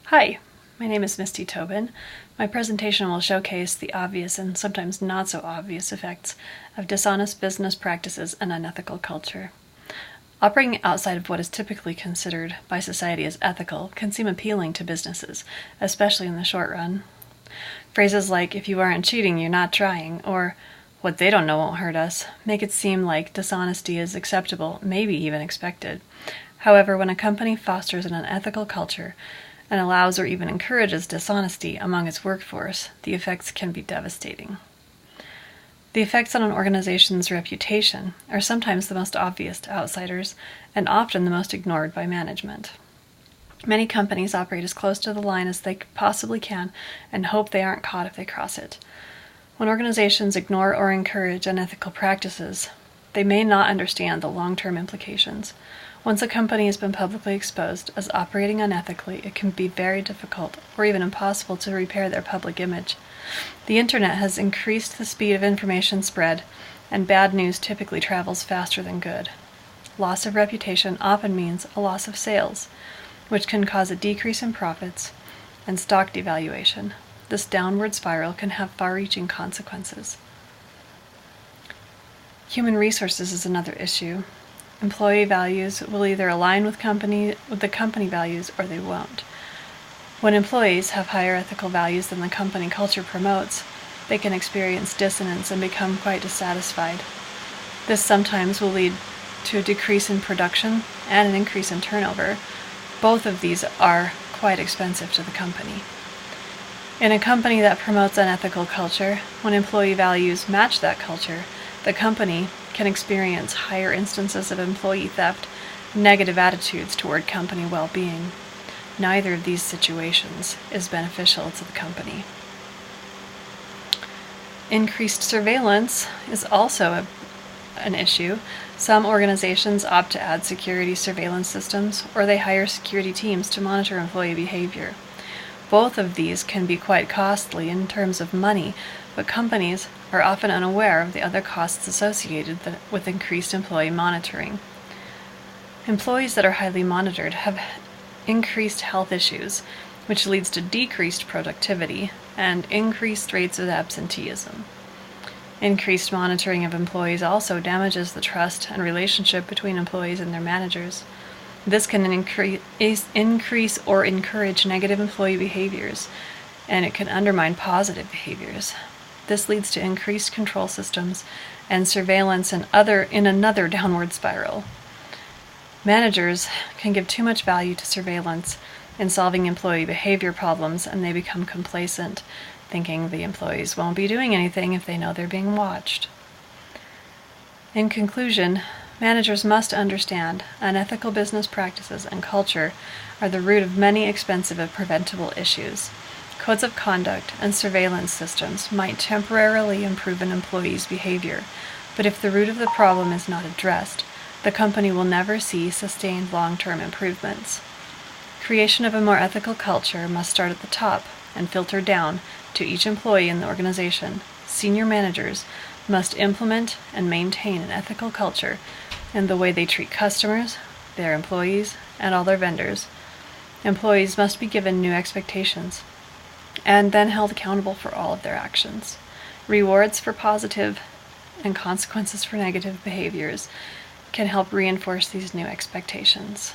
Hi, my name is Misty Tobin. My presentation will showcase the obvious and sometimes not so obvious effects of dishonest business practices and unethical culture. Operating outside of what is typically considered by society as ethical can seem appealing to businesses, especially in the short run. Phrases like, "if you aren't cheating, you're not trying," or "what they don't know won't hurt us," make it seem like dishonesty is acceptable, maybe even expected. However, when a company fosters an unethical culture and allows or even encourages dishonesty among its workforce, the effects can be devastating. The effects on an organization's reputation are sometimes the most obvious to outsiders and often the most ignored by management. Many companies operate as close to the line as they possibly can and hope they aren't caught if they cross it. When organizations ignore or encourage unethical practices, they may not understand the long-term implications. Once a company has been publicly exposed as operating unethically, it can be very difficult or even impossible to repair their public image. The internet has increased the speed of information spread, and bad news typically travels faster than good. Loss of reputation often means a loss of sales, which can cause a decrease in profits and stock devaluation. This downward spiral can have far-reaching consequences. Human resources is another issue. Employee values will either align with the company values or they won't. When employees have higher ethical values than the company culture promotes, they can experience dissonance and become quite dissatisfied. This sometimes will lead to a decrease in production and an increase in turnover. Both of these are quite expensive to the company. In a company that promotes unethical culture, when employee values match that culture, the company can experience higher instances of employee theft and negative attitudes toward company well-being. Neither of these situations is beneficial to the company. Increased surveillance is also an issue. Some organizations opt to add security surveillance systems, or they hire security teams to monitor employee behavior. Both of these can be quite costly in terms of money, but companies are often unaware of the other costs associated with increased employee monitoring. Employees that are highly monitored have increased health issues, which leads to decreased productivity and increased rates of absenteeism. Increased monitoring of employees also damages the trust and relationship between employees and their managers. This can increase or encourage negative employee behaviors, and it can undermine positive behaviors. This leads to increased control systems and surveillance in another downward spiral. Managers can give too much value to surveillance in solving employee behavior problems, and they become complacent, thinking the employees won't be doing anything if they know they're being watched. In conclusion, managers must understand unethical business practices and culture are the root of many expensive and preventable issues. Codes of conduct and surveillance systems might temporarily improve an employee's behavior, but if the root of the problem is not addressed, the company will never see sustained long-term improvements. Creation of a more ethical culture must start at the top and filter down to each employee in the organization. Senior managers must implement and maintain an ethical culture in the way they treat customers, their employees, and all their vendors. Employees must be given new expectations and then held accountable for all of their actions. Rewards for positive and consequences for negative behaviors can help reinforce these new expectations.